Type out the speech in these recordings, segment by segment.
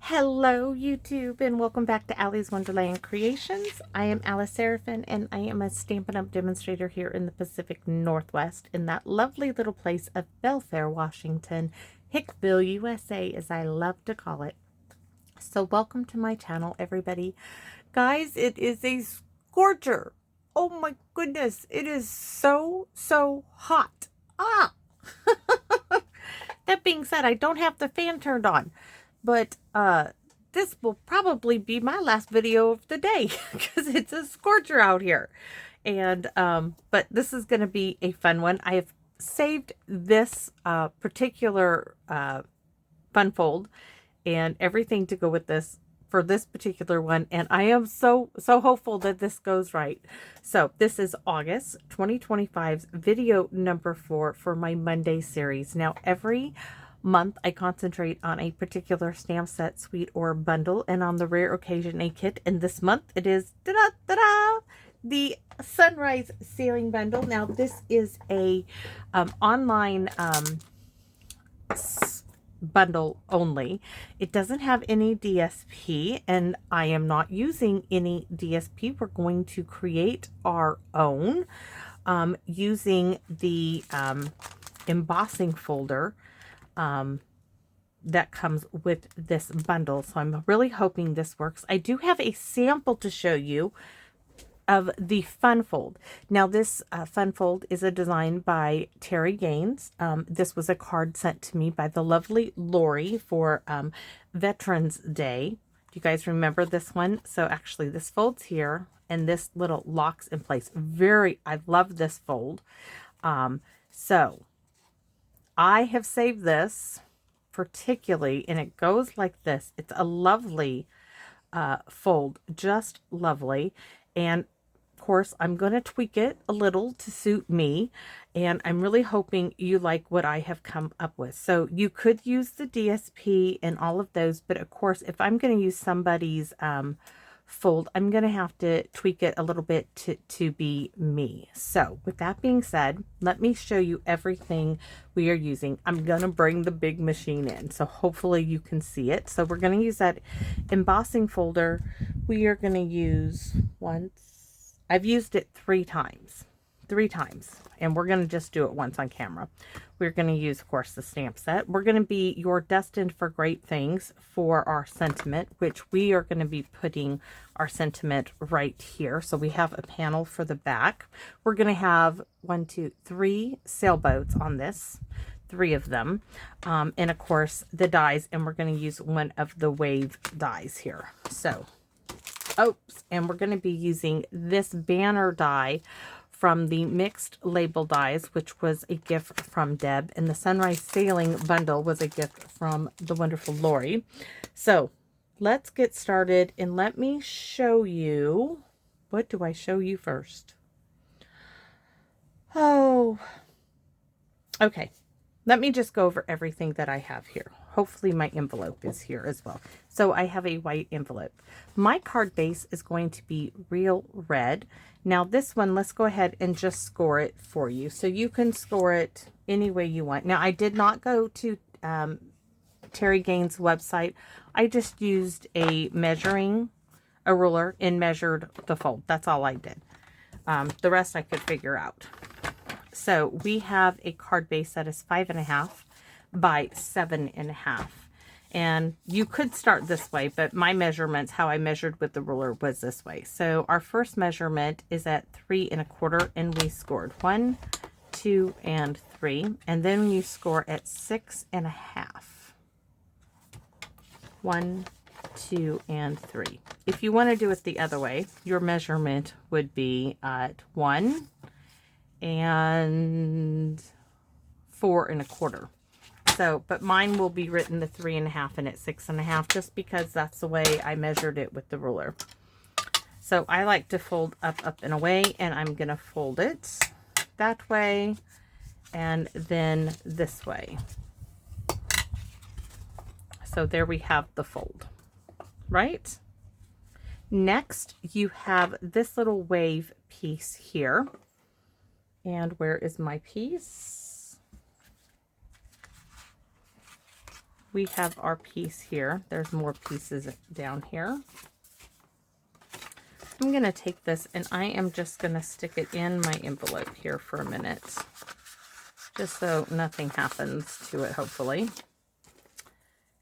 Hello YouTube and welcome back to Allie's Wonderland Creations. I am Alice Seraphin and I am a Stampin' Up! Demonstrator here in the Pacific Northwest in that lovely little place of Belfair, Washington, Hickville, USA as I love to call it. So welcome to my channel everybody. Guys, it is a scorcher. Oh my goodness, it is so hot. That being said, I don't have the fan turned on. But this will probably be my last video of the day because it's a scorcher out here. And but this is going to be a fun one. I have saved this particular fun fold and everything to go with this for this particular one, and I am so hopeful that this goes right. So this is August 2025's video number 4 for my Monday series. Now every month I concentrate on a particular stamp set, suite, or bundle, and on the rare occasion a kit, and this month it is the Sunrise Sailing Bundle. Now this is a online bundle only. It doesn't have any DSP, and I am not using any DSP. We're going to create our own using the embossing folder that comes with this bundle. So I'm really hoping this works. I do have a sample to show you of the fun fold. Now this fun fold is a design by Terry Gaines. This was a card sent to me by the lovely Lori for Veterans Day. Do you guys remember this one? So actually this folds here and this little locks in place. I love this fold. So I have saved this particularly, and it goes like this. It's a lovely fold, just lovely. And of course, I'm going to tweak it a little to suit me, and I'm really hoping you like what I have come up with. So you could use the DSP and all of those, but of course, if I'm going to use somebody's fold, I'm going to have to tweak it a little bit to be me. So with that being said, let me show you everything we are using. I'm going to bring the big machine in, so hopefully you can see it. So we're going to use that embossing folder. We are going to use I've used it three times, and we're going to just do it once on camera. We're going to use, of course, the stamp set. We're going to be You're Destined for Great Things for our sentiment, which we are going to be putting our sentiment right here. So we have a panel for the back. We're going to have 3 sailboats on this, 3 of them, and of course the dies, and we're going to use one of the wave dies here. So and we're going to be using this banner die from the mixed label dies, which was a gift from Deb, and the Sunrise Sailing Bundle was a gift from the wonderful Lori. So let's get started, and let me show you. What do I show you first? Oh, okay. Let me just go over everything that I have here. Hopefully my envelope is here as well. So I have a white envelope. My card base is going to be real red. Now this one, let's go ahead and just score it for you. So you can score it any way you want. Now I did not go to Terry Gaines' website. I just used a ruler and measured the fold. That's all I did. The rest I could figure out. So we have a card base that is 5.5 by 7.5. And you could start this way, but my measurements, how I measured with the ruler, was this way. So our first measurement is at 3.25, and we scored 1, 2, and 3. And then you score at 6.5. 1, 2, and 3. If you want to do it the other way, your measurement would be at 1 and 4.25. So, but mine will be written at 3.5 and at 6.5, just because that's the way I measured it with the ruler. So I like to fold up and away, and I'm going to fold it that way and then this way. So there we have the fold, right? Next, you have this little wave piece here. And where is my piece? we have our piece here. There's more pieces down here. I'm going to take this and I am just going to stick it in my envelope here for a minute, just so nothing happens to it, hopefully.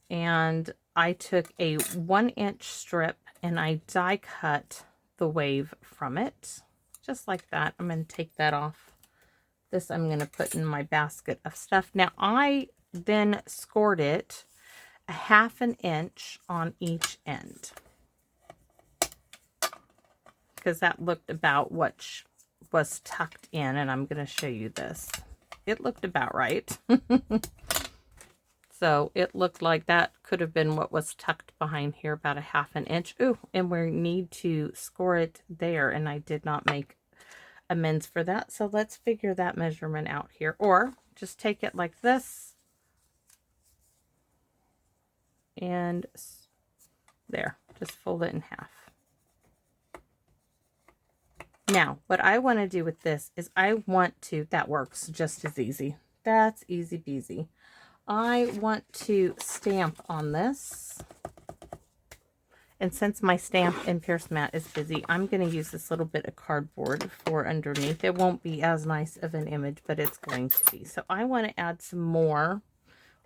And I took a 1-inch strip and I die cut the wave from it, just like that. I'm going to take that off. This I'm going to put in my basket of stuff. Now I then scored it a 1/2 inch on each end, because that looked about what was tucked in, and I'm going to show you this. It looked about right. So it looked like that could have been what was tucked behind here, about a 1/2 inch. Ooh, and we need to score it there, and I did not make amends for that. So let's figure that measurement out here, or just take it like this and there, just fold it in half. Now, what I want to do with this is I want to, that works just as easy. That's easy peasy. I want to stamp on this. And since my stamp and pierce mat is busy, I'm going to use this little bit of cardboard for underneath. It won't be as nice of an image, but it's going to be. So I want to add some more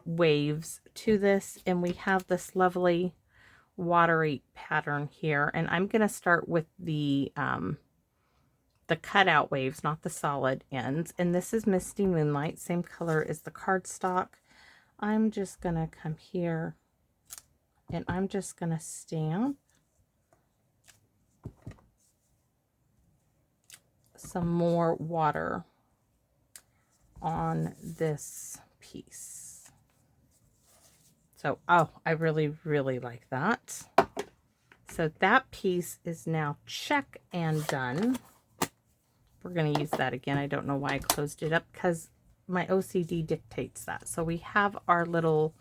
waves to this. And we have this lovely watery pattern here. And I'm going to start with the cutout waves, not the solid ends. And this is Misty Moonlight, same color as the cardstock. I'm just going to come here and I'm just going to stamp some more water on this piece. So, oh, I really, really like that. So that piece is now check and done. We're going to use that again. I don't know why I closed it up, because my OCD dictates that. So we have our little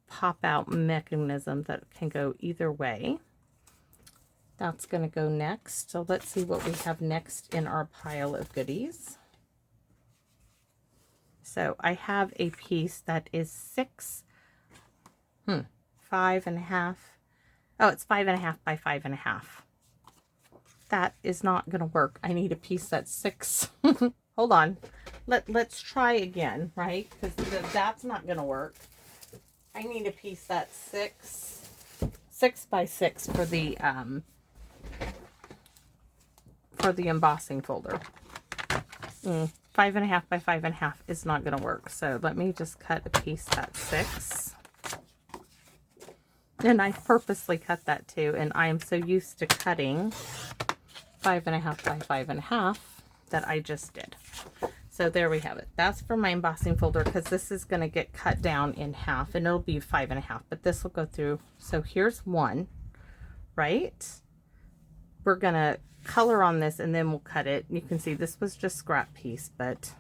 pop out mechanism that can go either way. That's going to go next. So let's see what we have next in our pile of goodies. So I have a piece that is 5.5. Oh, it's 5.5 by 5.5. That is not going to work. I need a piece that's 6. Hold on. Let's try again, right? Because that's not going to work. I need a piece that's 6 by 6 for the embossing folder. 5.5 by 5.5 is not going to work. So let me just cut a piece that's 6. And I purposely cut that too. And I am so used to cutting 5.5 by 5.5 that I just did. So there we have it. That's for my embossing folder, because this is going to get cut down in half and it'll be 5.5, but this will go through. So here's one, right? We're going to color on this and then we'll cut it. You can see this was just scrap piece, but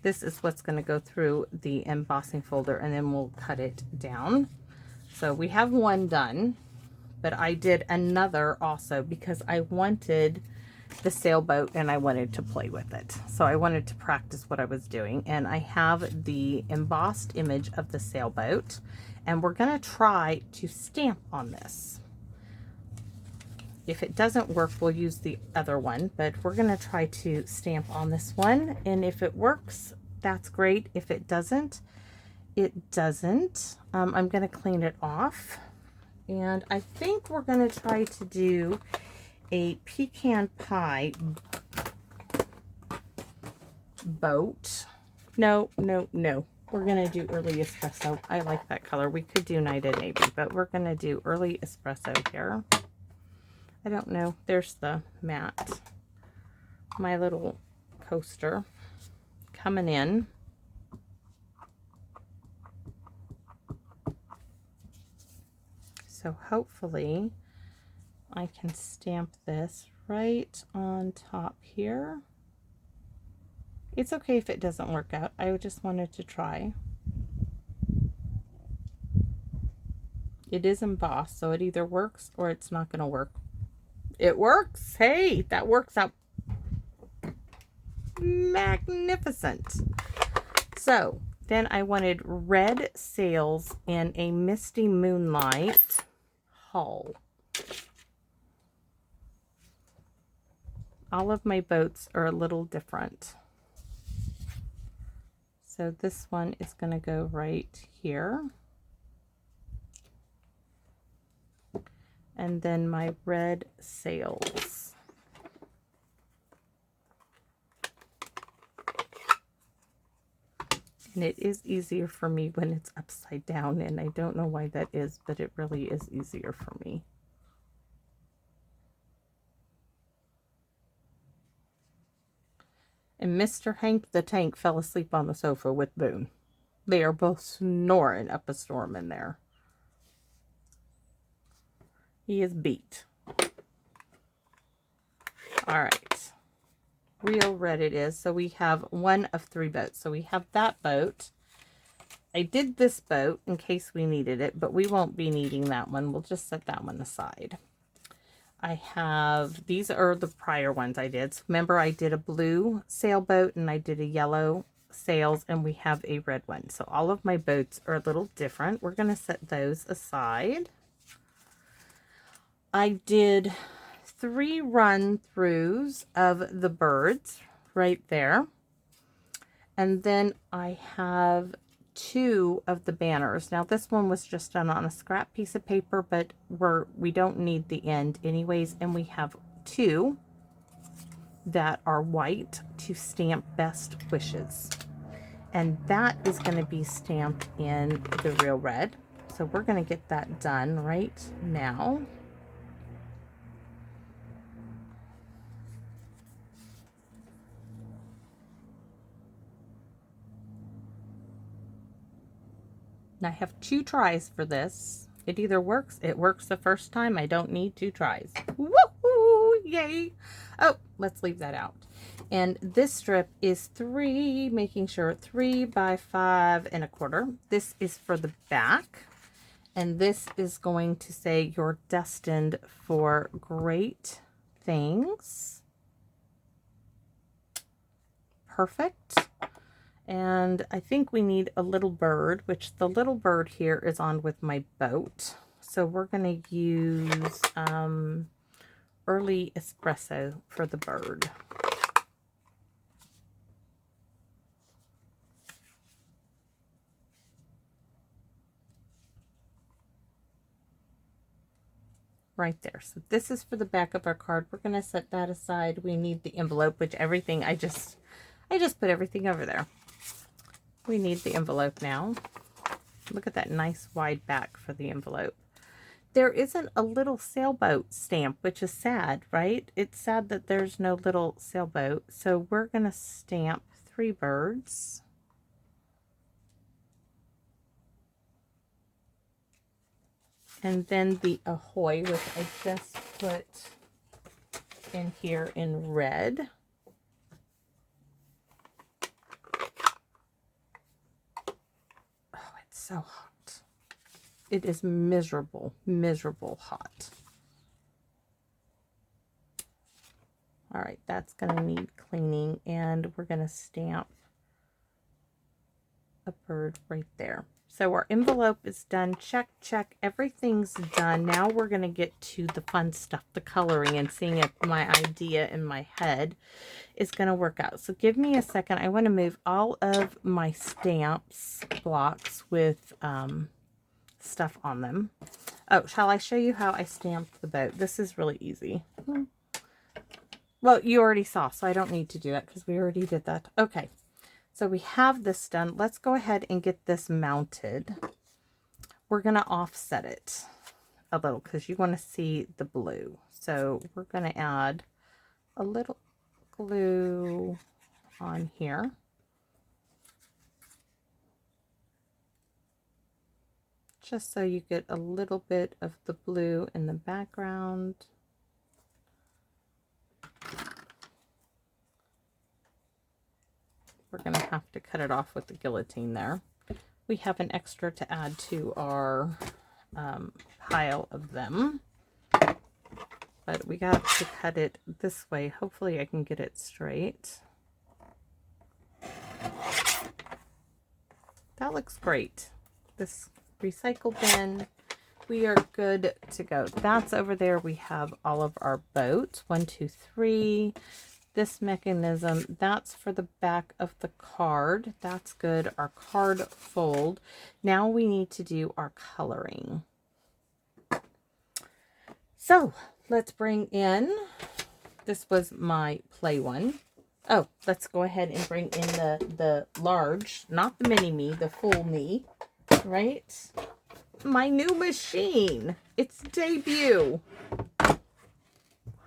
this is what's going to go through the embossing folder, and then we'll cut it down. So we have one done, but I did another also because I wanted the sailboat and I wanted to play with it. So I wanted to practice what I was doing, and I have the embossed image of the sailboat, and we're going to try to stamp on this. If it doesn't work, we'll use the other one, but we're going to try to stamp on this one, and if it works, that's great. If it doesn't, it doesn't. I'm going to clean it off, and I think we're going to try to do a pecan pie boat. No. We're going to do early espresso. I like that color. We could do night and navy, but we're going to do early espresso here. I don't know. There's the mat. My little coaster coming in. So hopefully I can stamp this right on top here. It's okay if it doesn't work out. I just wanted to try. It is embossed, so it either works or it's not going to work. It works. Hey, that works out magnificent. So Then I wanted red sails in a misty moonlight hull. All of my boats are a little different. So this one is going to go right here. And then my red sails. And it is easier for me when it's upside down, and I don't know why that is, but it really is easier for me. And Mr. Hank the Tank fell asleep on the sofa with Boone. They are both snoring up a storm in there. He is beat. All right. Real red it is. So we have one of 3 boats. So we have that boat. I did this boat in case we needed it, but we won't be needing that one. We'll just set that one aside. I have, these are the prior ones I did. So remember, I did a blue sailboat and I did a yellow sails, and we have a red one. So all of my boats are a little different. We're going to set those aside. I did 3 run-throughs of the birds right there. And then I have 2 of the banners. Now this one was just done on a scrap piece of paper, but we don't need the end anyways. And we have 2 that are white to stamp best wishes. And that is going to be stamped in the real red. So we're going to get that done right now. I have 2 tries for this. It either works, it works the first time. I don't need 2 tries. Woohoo! Yay! Oh, let's leave that out. And this strip is 3, making sure 3 by 5 1/4. This is for the back. And this is going to say you're destined for great things. Perfect. And I think we need a little bird, which the little bird here is on with my boat. So we're going to use early espresso for the bird. Right there. So this is for the back of our card. We're going to set that aside. We need the envelope, which everything, I just put everything over there. We need the envelope now. Look at that nice wide back for the envelope. There isn't a little sailboat stamp, which is sad, right? It's sad that there's no little sailboat. So we're going to stamp 3 birds. And then the ahoy, which I just put in here in red. So hot. It is miserable, miserable hot. All right, that's going to need cleaning, and we're going to stamp a bird right there. So our envelope is done. Check, check. Everything's done. Now we're going to get to the fun stuff, the coloring, and seeing if my idea in my head is going to work out. So give me a second. I want to move all of my stamps blocks with stuff on them. Oh, shall I show you how I stamped the boat? This is really easy. Well, you already saw, so I don't need to do that because we already did that. Okay. So we have this done. Let's go ahead and get this mounted. We're going to offset it a little because you want to see the blue. So we're going to add a little glue on here. Just so you get a little bit of the blue in the background. We're going to have to cut it off with the guillotine there. We have an extra to add to our pile of them. But we got to cut it this way. Hopefully I can get it straight. that looks great. This recycle bin, we are good to go. That's over there. We have all of our boats. 1, 2, 3. This mechanism, that's for the back of the card. That's good. Our card fold. Now we need to do our coloring. So let's bring in, this was my play one. Oh, let's go ahead and bring in the large, not the mini me, the full me, right? My new machine, its debut.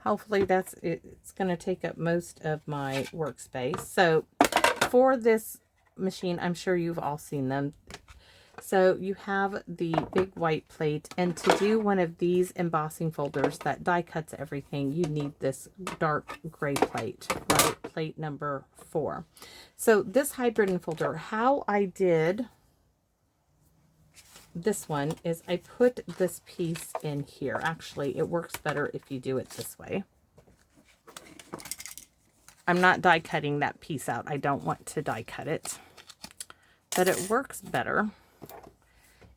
Hopefully it's going to take up most of my workspace. So for this machine, I'm sure you've all seen them. So you have the big white plate, and to do one of these embossing folders that die cuts everything, you need this dark gray plate, right? Plate number 4. So this hybrid enfolder, how I did this one is I put this piece in here. Actually, it works better if you do it this way. I'm not die cutting that piece out. I don't want to die cut it. But it works better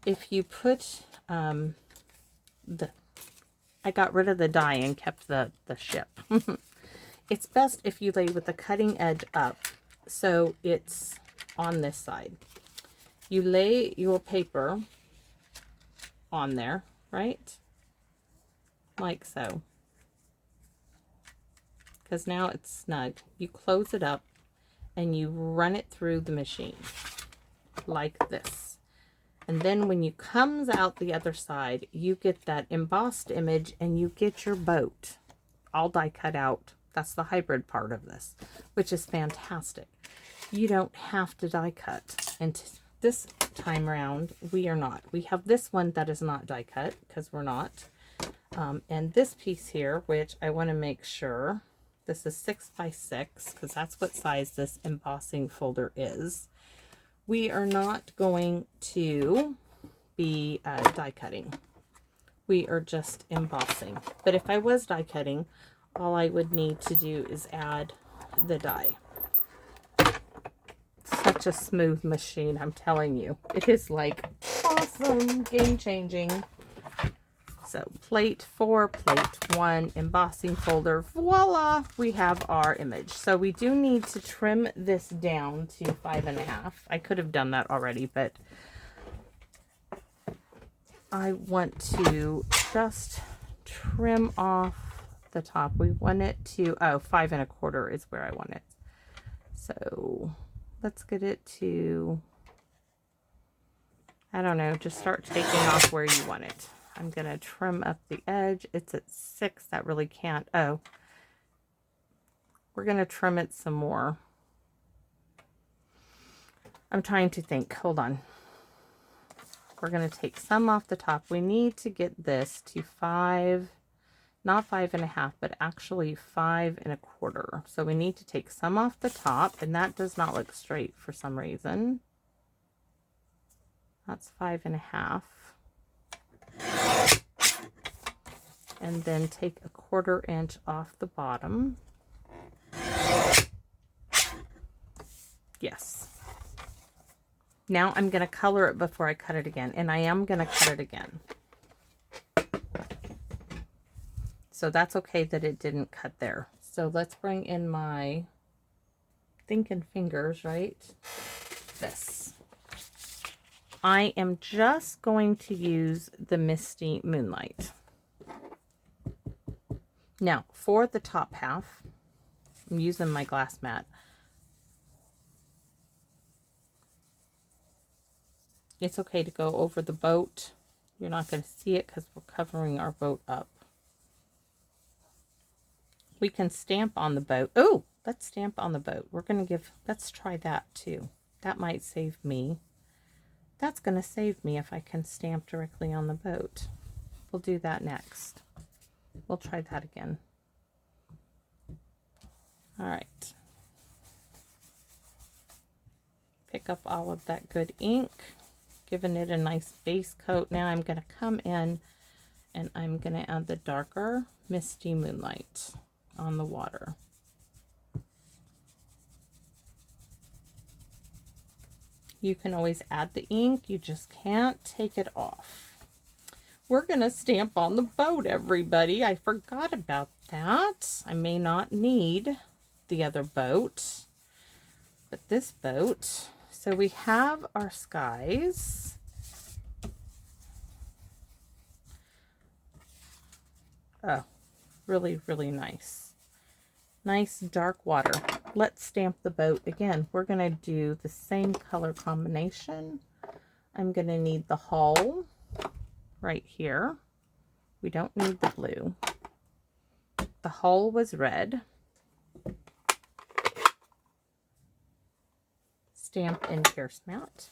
if you put I got rid of the die and kept the ship. It's best if you lay with the cutting edge up so it's on this side. You lay your paper on there, right? Like so. Because now it's snug. You close it up and you run it through the machine like this. And then when you comes out the other side, you get that embossed image and you get your boat all die cut out. That's the hybrid part of this, which is fantastic. You don't have to die cut. And this time around, we are not. We have this one that is not die cut because we're not. And this piece here, which I want to make sure, this is 6 by 6 because that's what size this embossing folder is. We are not going to be die cutting. We are just embossing. But if I was die cutting, all I would need to do is add the die. Such a smooth machine, I'm telling you. It is like awesome, game-changing. So plate 4, plate 1, embossing folder, voila, we have our image. So we do need to trim this down to 5.5. I could have done that already, but I want to just trim off the top. We want it to, 5.25 is where I want it. So let's get it to, I don't know, just start taking off where you want it. I'm going to trim up the edge. It's at 6. That really can't. Oh, we're going to trim it some more. I'm trying to think. Hold on. We're going to take some off the top. We need to get this to 5, not 5.5, but actually 5.25. So we need to take some off the top, and that does not look straight for some reason. That's 5.5. And then take a 1/4 inch off the bottom. Yes. Now I'm going to color it before I cut it again, and I am going to cut it again. So that's okay that it didn't cut there. So let's bring in my thinking fingers, right? This. I am just going to use the Misty Moonlight. Now, for the top half, I'm using my glass mat. It's okay to go over the boat. You're not going to see it because we're covering our boat up. We can stamp on the boat. Oh, let's stamp on the boat. We're going to let's try that too. That might save me. That's going to save me if I can stamp directly on the boat. We'll do that next. We'll try that again. All right. Pick up all of that good ink, giving it a nice base coat. Now I'm going to come in and I'm going to add the darker Misty Moonlight on the water. You can always add the ink. You just can't take it off. We're going to stamp on the boat, everybody. I forgot about that. I may not need the other boat, but this boat. So we have our skies. Oh, really, really nice. Nice dark water. Let's stamp the boat again. We're going to do the same color combination. I'm going to need the hull right here. We don't need the blue. The hull was red. Stamp and pierce mount.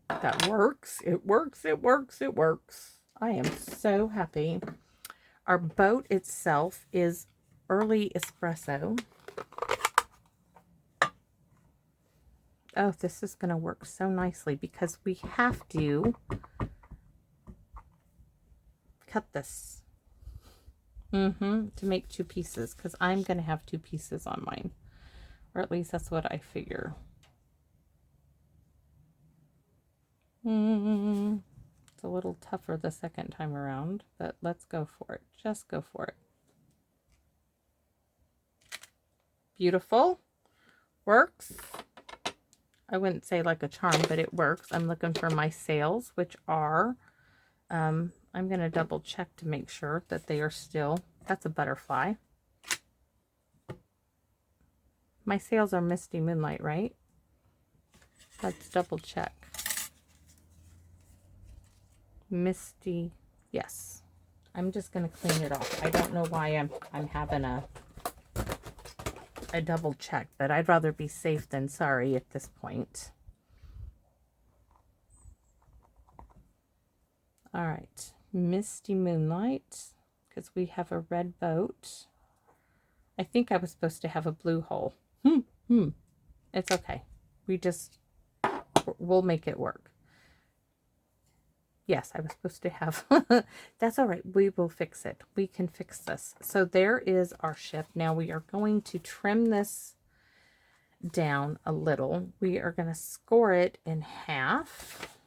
That works. It works. It works. It works. I am so happy. Our boat itself is early espresso. Oh, this is going to work so nicely because we have to cut this to make 2 pieces, because I'm going to have 2 pieces on mine, or at least that's what I figure. It's a little tougher the second time around, but let's go for it. Just go for it. Beautiful. Works. I wouldn't say like a charm, but it works. I'm looking for my sails, which are, I'm going to double check to make sure that they are still, that's a butterfly. My sails are Misty Moonlight, right? Let's double check. Misty, yes. I'm just going to clean it off. I don't know why I'm having a double check, but I'd rather be safe than sorry at this point. All right, Misty Moonlight, because we have a red boat. I think I was supposed to have a blue hole. It's okay. We'll make it work. Yes, I was supposed to have. That's all right. We will fix it. We can fix this. So there is our ship. Now we are going to trim this down a little. We are going to score it in half.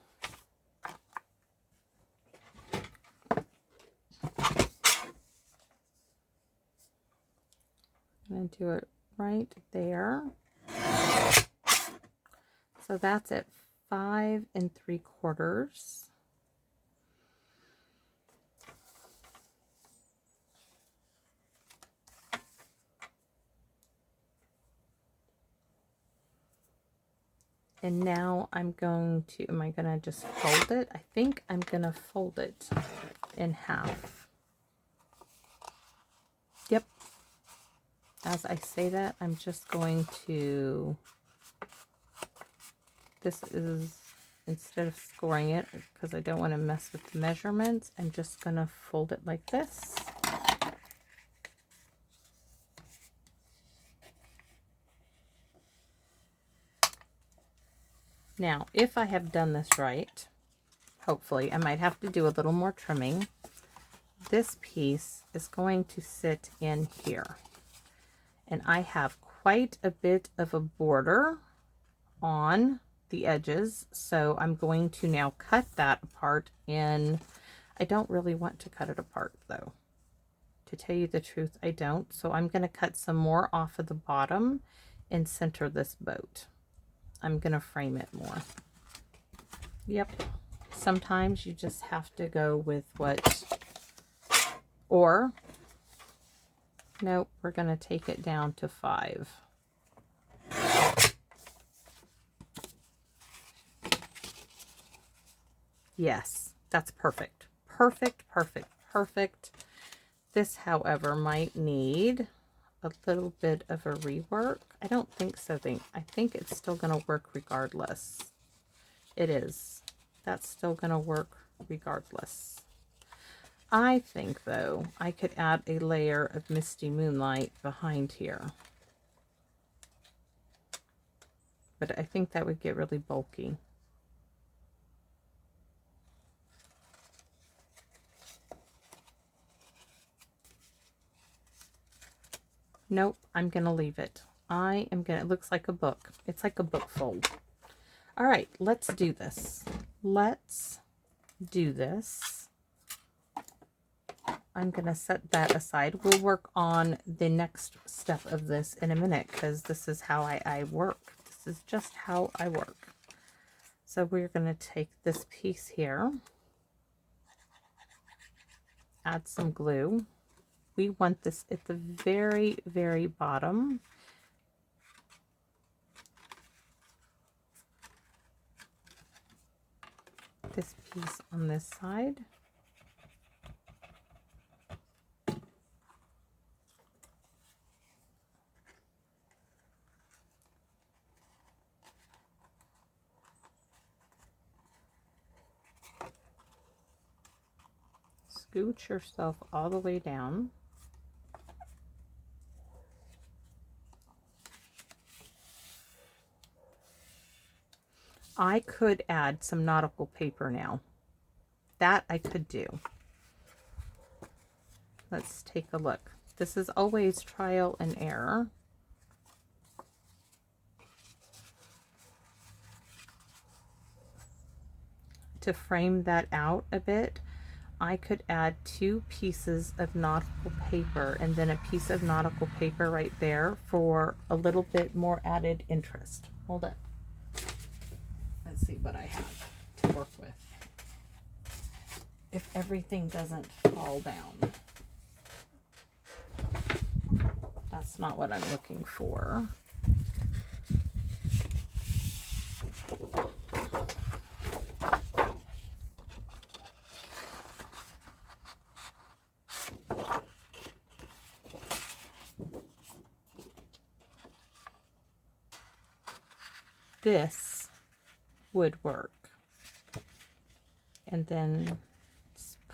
I'm going to do it right there. So that's at 5 3/4. And now I'm going to, am I going to just fold it? I think I'm going to fold it in half. Yep. As I say that, I'm just going to, this is, instead of scoring it, because I don't want to mess with the measurements, I'm just going to fold it like this. Now, if I have done this right, hopefully, I might have to do a little more trimming. This piece is going to sit in here. And I have quite a bit of a border on the edges, so I'm going to now cut that apart in, I don't really want to cut it apart though. To tell you the truth, I don't. So I'm going to cut some more off of the bottom and center this boat. I'm going to frame it more. Yep. Sometimes you just have to go with what, or, nope, we're going to take it down to 5. Yes, that's perfect. Perfect, perfect, perfect. This, however, might need a little bit of a rework. I don't think so. I think it's still going to work regardless. It is. That's still going to work regardless. I think, though, I could add a layer of Misty Moonlight behind here. But I think that would get really bulky. Nope, I'm going to leave it. It looks like a book. It's like a book fold. All right, let's do this. Let's do this. I'm going to set that aside. We'll work on the next step of this in a minute because this is how I work. This is just how I work. So we're going to take this piece here, add some glue. We want this at the very, very bottom. This piece on this side. Scooch yourself all the way down. I could add some nautical paper now. That I could do. Let's take a look. This is always trial and error. To frame that out a bit, I could add 2 pieces of nautical paper and then a piece of nautical paper right there for a little bit more added interest. Hold up. Let's see what I have to work with. If everything doesn't fall down. That's not what I'm looking for. This would work. And then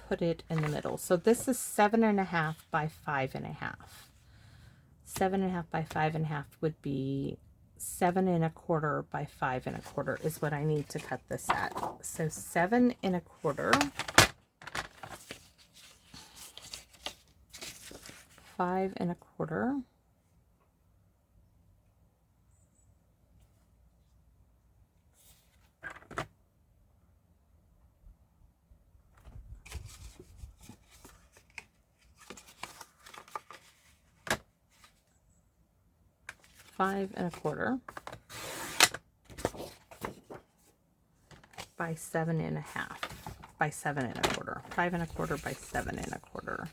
put it in the middle. So this is 7.5 by 5.5. 7.5 by 5.5 would be 7.25 by 5.25 is what I need to cut this at. So 7.25, 5.25. Five and a quarter by 7.5 by 7.25. 5.25 by 7.25.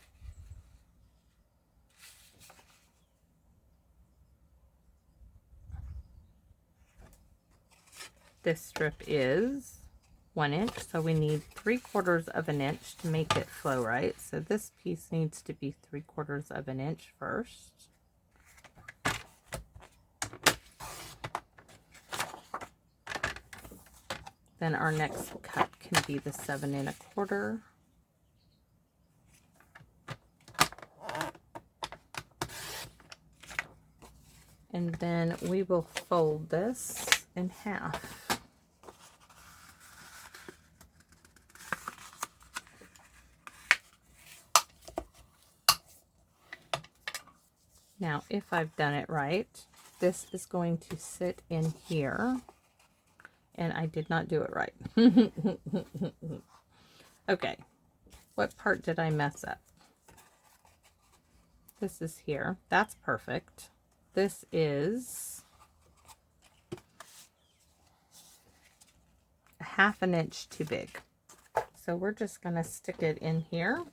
This strip is 1 inch, so we need 3/4 of an inch to make it flow right. So this piece needs to be 3/4 of an inch first. Then our next cut can be the 7.25. And then we will fold this in half. Now, if I've done it right, this is going to sit in here. And I did not do it right. Okay. What part did I mess up? This is here. That's perfect. This is 1/2 inch too big. So we're just going to stick it in here.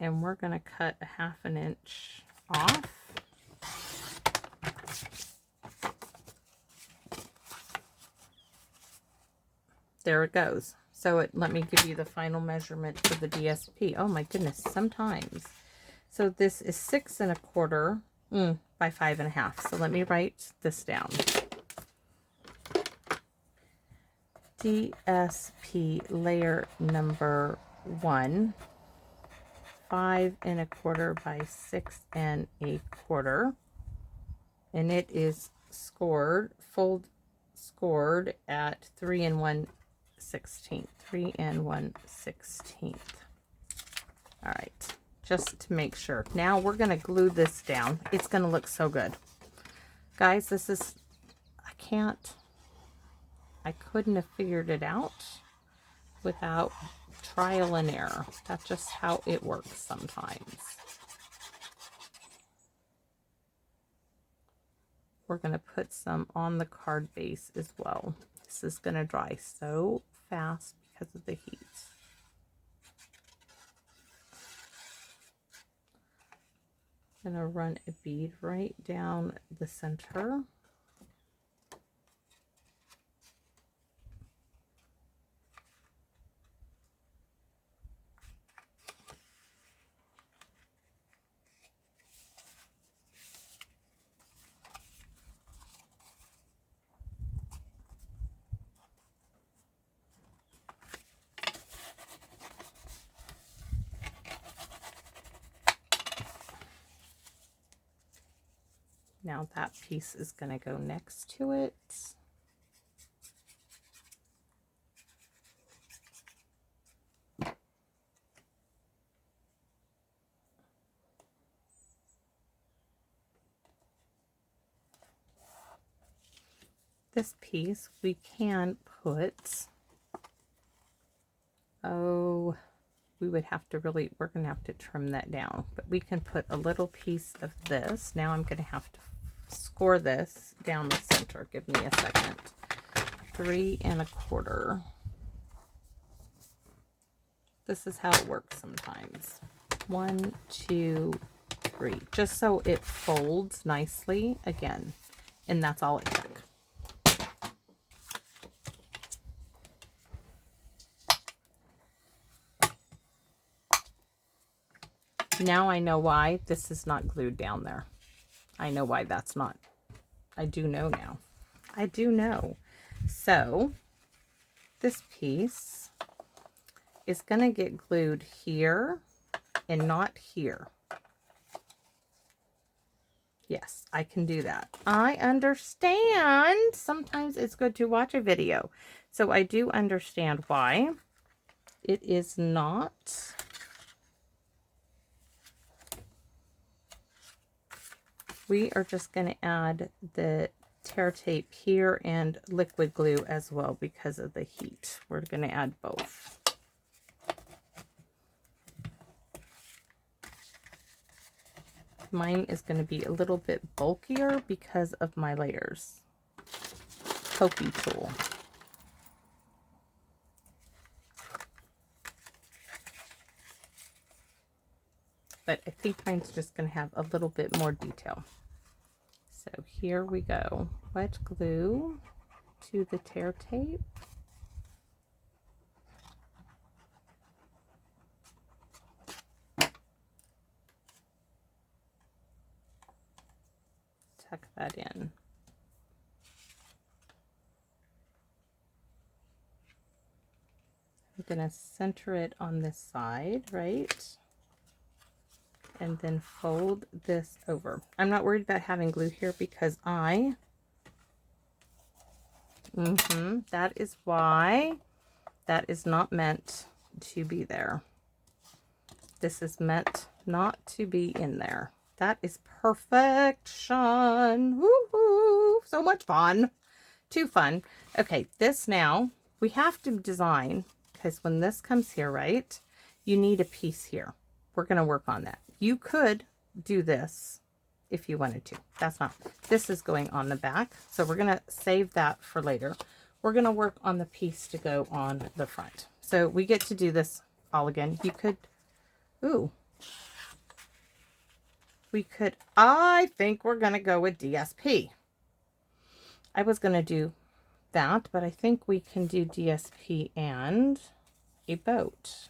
And we're going to cut 1/2 inch off. There it goes. So let me give you the final measurement for the DSP. Oh my goodness, sometimes. So this is 6.25 by 5.5. So let me write this down. DSP layer number 1, 5.25 by 6.25. And it is scored, scored at 3 1/16. 3 1/16. All right, just to make sure. Now we're going to glue this down. It's going to look so good. Guys, this is, I couldn't have figured it out without trial and error. That's just how it works sometimes. We're going to put some on the card base as well. This is going to dry so fast because of the heat. I'm going to run a bead right down the center. Now that piece is going to go next to it. This piece we can put, we would have to really, we're going to have to trim that down, but we can put a little piece of this. Now I'm going to have to score this down the center. Give me a second. 3 1/4. This is how it works sometimes. 1, 2, 3. Just so it folds nicely again. And that's all it took. Now I know why this is not glued down there. I know why that's not. I do know now. I do know. So this piece is going to get glued here and not here. Yes, I can do that. I understand. Sometimes it's good to watch a video. So I do understand why it is not. We are just going to add the tear tape here and liquid glue as well because of the heat. We're going to add both. Mine is going to be a little bit bulkier because of my layers. Pokey tool. But I think mine's just going to have a little bit more detail. So here we go. Wet glue to the tear tape. Tuck that in. I'm going to center it on this side, right? And then fold this over. I'm not worried about having glue here because that is why that is not meant to be there. This is meant not to be in there. That is perfection. Woohoo! So much fun. Too fun. Okay, this now, we have to design, because when this comes here, right, you need a piece here. We're going to work on that. You could do this if you wanted to. That's not, this is going on the back. So we're going to save that for later. We're going to work on the piece to go on the front. So we get to do this all again. You could, I think we're going to go with DSP. I was going to do that, but I think we can do DSP and a boat.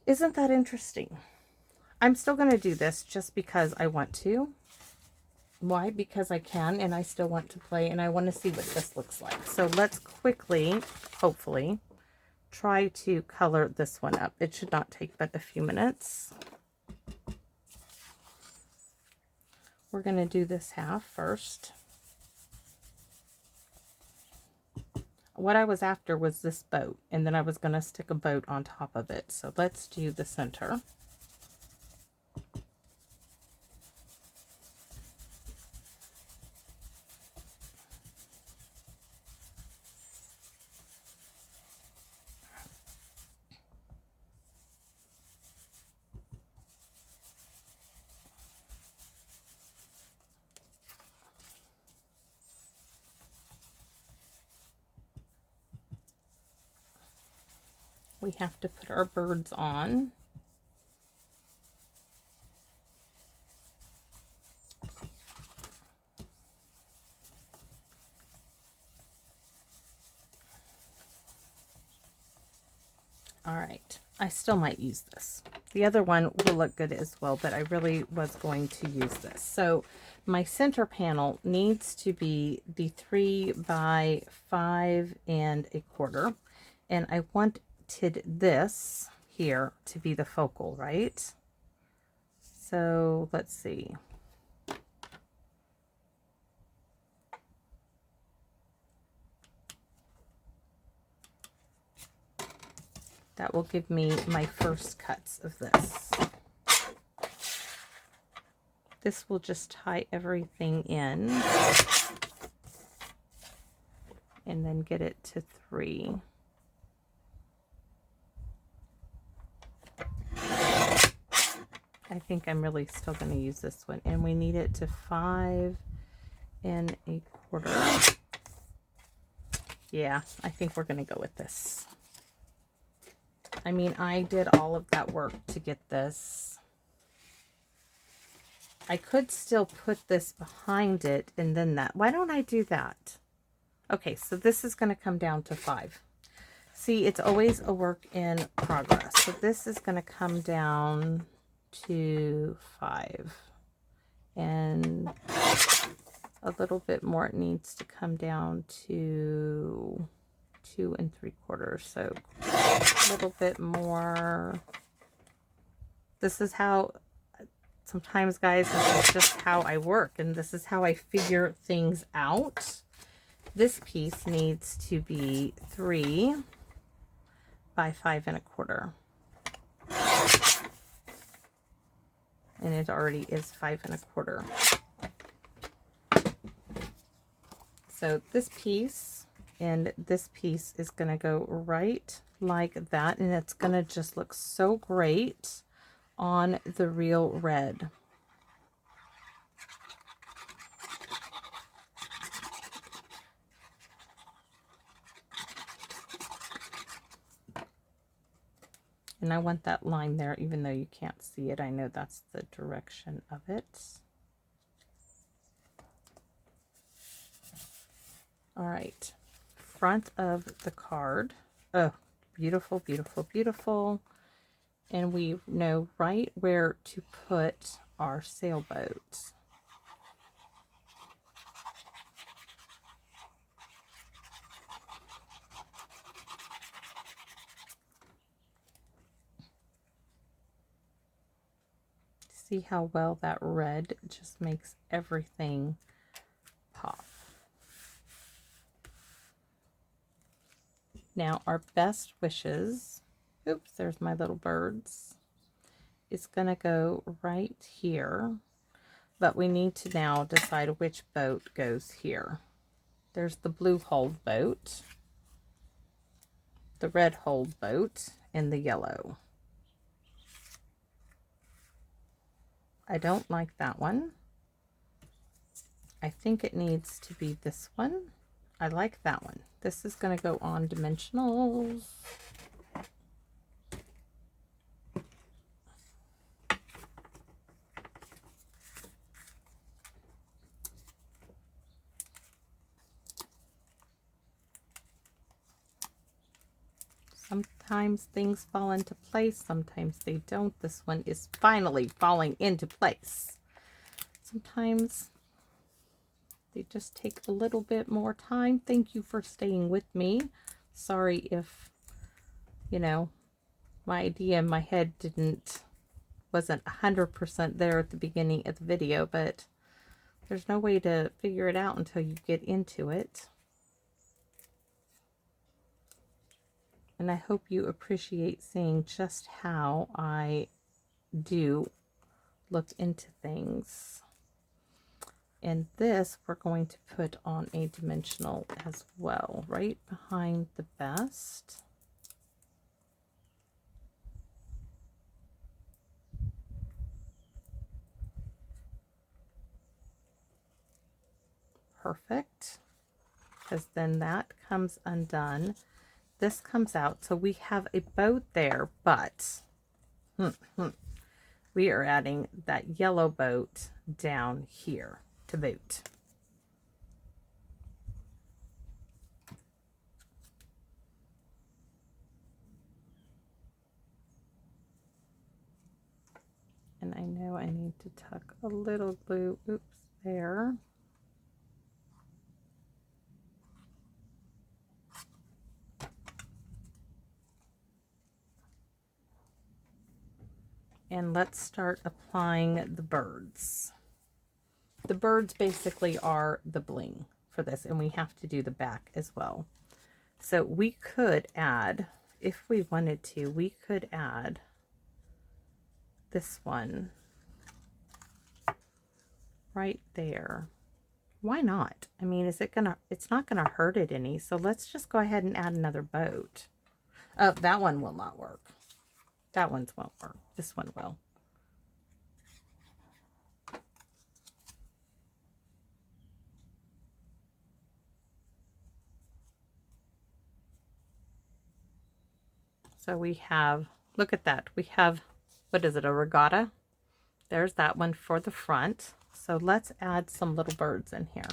Isn't that interesting? I'm still going to do this just because I want to. Why? Because I can, and I still want to play, and I want to see what this looks like. So let's quickly, hopefully, try to color this one up. It should not take but a few minutes. We're going to do this half first. what I was after was this boat, and then I was going to stick a boat on top of it. So let's do the center. We have to put our birds on. All right, I still might use this. The other one will look good as well, but I really was going to use this. So my center panel needs to be the 3 by 5 1/4, and I wanted this here to be the focal, right? So let's see. That will give me my first cuts of this. This will just tie everything in and then get it to 3. I think I'm really still going to use this one, and we need it to 5 1/4. Yeah, I think we're going to go with this. I mean, I did all of that work to get this. I could still put this behind it and then that. Why don't I do that? Okay, so this is going to come down to 5. See, it's always a work in progress. So this is going to come down to 5. And a little bit more, it needs to come down to 2 3/4. So a little bit more. This is how, sometimes guys, this is just how I work, and this is how I figure things out. This piece needs to be 3 by 5 1/4. And it already is 5 1/4. So this piece and this piece is going to go right like that, and it's going to just look so great on the real red. And I want that line there, even though you can't see it. I know that's the direction of it. All right, front of the card. Oh, beautiful, beautiful, beautiful. And we know right where to put our sailboat. See how well that red just makes everything pop. Now our best wishes, oops, there's my little birds, it's going to go right here, but we need to now decide which boat goes here. There's the blue hulled boat, the red hulled boat, and the yellow. I don't like that one. I think it needs to be this one. I like that one. This is going to go on dimensionals. Sometimes things fall into place, sometimes they don't. This one is finally falling into place. Sometimes they just take a little bit more time. Thank you for staying with me. Sorry if, you know, my idea in my head wasn't 100% there at the beginning of the video, but there's no way to figure it out until you get into it. And I hope you appreciate seeing just how I do look into things. And this we're going to put on a dimensional as well, right behind the vest. Perfect, because then that comes undone. This comes out, so we have a boat there, but we are adding that yellow boat down here to boot. And I know I need to tuck a little glue, oops, there. And let's start applying the birds. The birds basically are the bling for this, and we have to do the back as well. So we could add, if we wanted to, we could add this one right there. Why not? I mean, it's not gonna hurt it any, so let's just go ahead and add another boat. Oh, that one will not work. That one won't work. This one will. So we have, look at that. We have, what is it, a regatta? There's that one for the front. So let's add some little birds in here.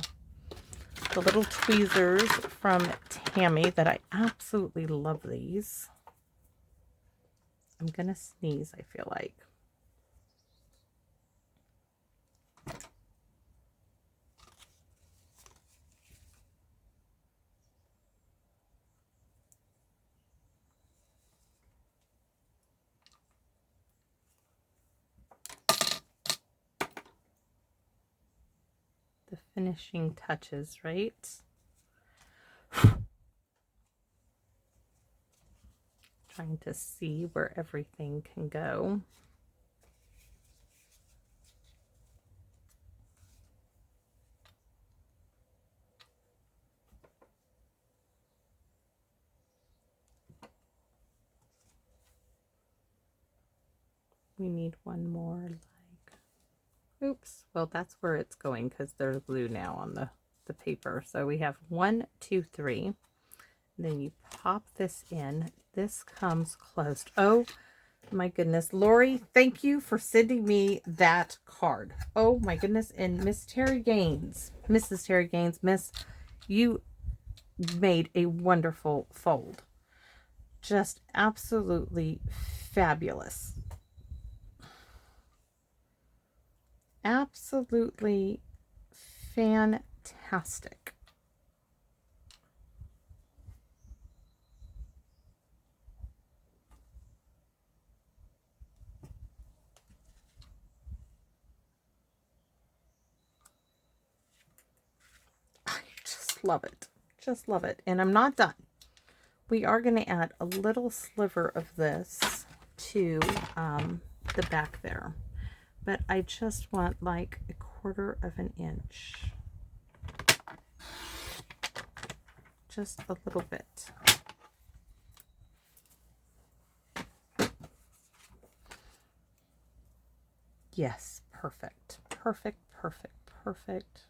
The little tweezers from Tammy that I absolutely love these. I'm going to sneeze, I feel like. The finishing touches, right? Trying to see where everything can go. We need one more, like, oops, well, that's where it's going because there's glue now on the paper. So we have 1, 2, 3. Then you pop this in. This comes closed. Oh my goodness, Lori, thank you for sending me that card. Oh my goodness. And Miss Terry Gaines, Mrs. Terry Gaines, you made a wonderful fold. Just absolutely fabulous. Absolutely fantastic. I just love it. Just love it. And I'm not done. We are going to add a little sliver of this to the back there. But I just want like 1/4 of an inch. Just a little bit. Yes, perfect. Perfect, perfect, perfect.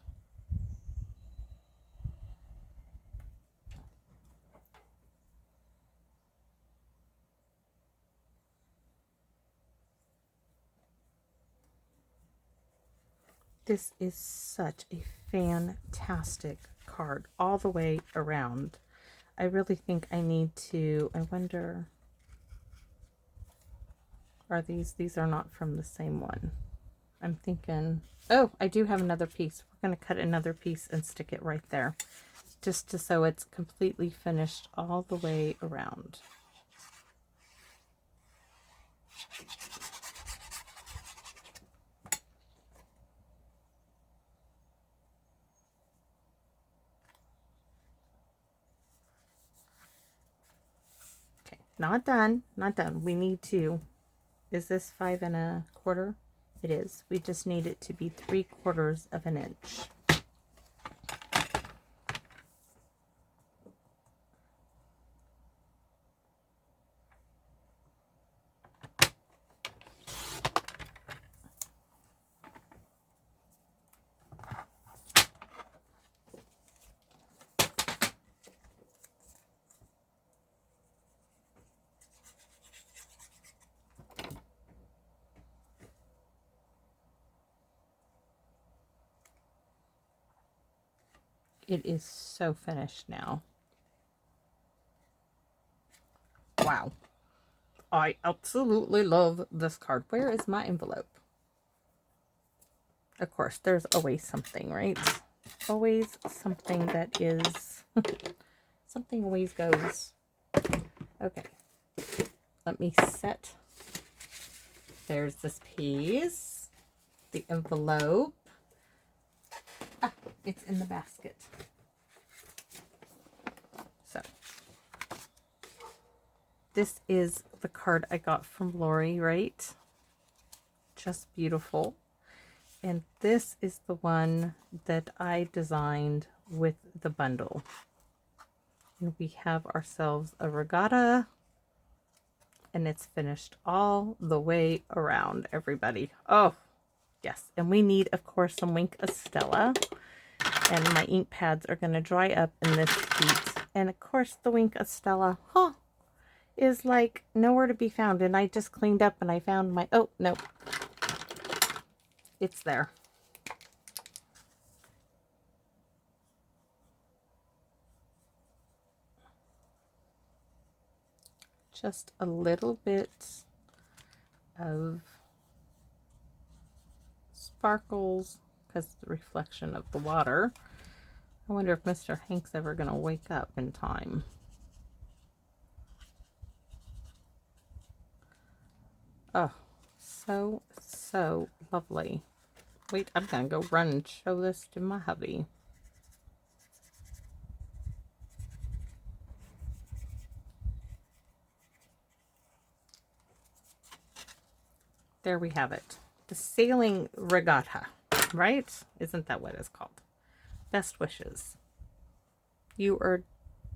This is such a fantastic card all the way around. I really think I need to, I wonder, are these are not from the same one. I'm thinking, oh, I do have another piece. We're going to cut another piece and stick it right there, just so it's completely finished all the way around. not done. Not done. We need to, is this 5 1/4? It is. We just need it to be 3/4 of an inch. It is so finished now. Wow. I absolutely love this card. Where is my envelope? Of course, there's always something, right? Always something that is... something always goes. Okay. Let me set. There's this piece. The envelope. Ah, it's in the basket. So, this is the card I got from Lori, right? Just beautiful. And this is the one that I designed with the bundle. And we have ourselves a regatta. And it's finished all the way around, everybody. Oh, yes. And we need, of course, some Wink Estella. And my ink pads are going to dry up in this heat. And, of course, the Wink Estella, is like nowhere to be found. And I just cleaned up and I found my... Oh, no. It's there. Just a little bit of sparkles because of the reflection of the water. I wonder if Mr. Hank's ever going to wake up in time. Oh, so, so lovely. Wait, I'm going to go run and show this to my hubby. There we have it. The sailing regatta, right? Isn't that what it's called? Best wishes. You are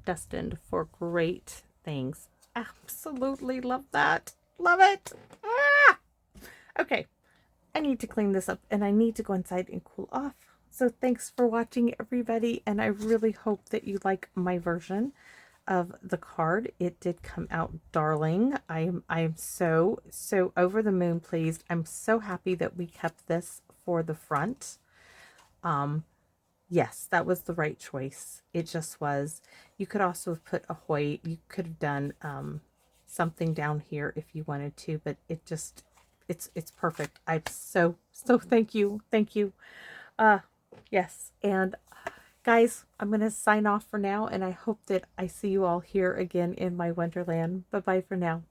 destined for great things. Absolutely love that. Love it. Ah! Okay. I need to clean this up and I need to go inside and cool off. So thanks for watching, everybody. And I really hope that you like my version of the card. It did come out darling. I am so over the moon pleased. I'm so happy that we kept this for the front. Yes, that was the right choice. It just was. You could also have put a Hoyt. You could have done something down here if you wanted to, but it just it's perfect. I'm so thank you. Yes, and guys, I'm going to sign off for now, and I hope that I see you all here again in my Wonderland. Bye-bye for now.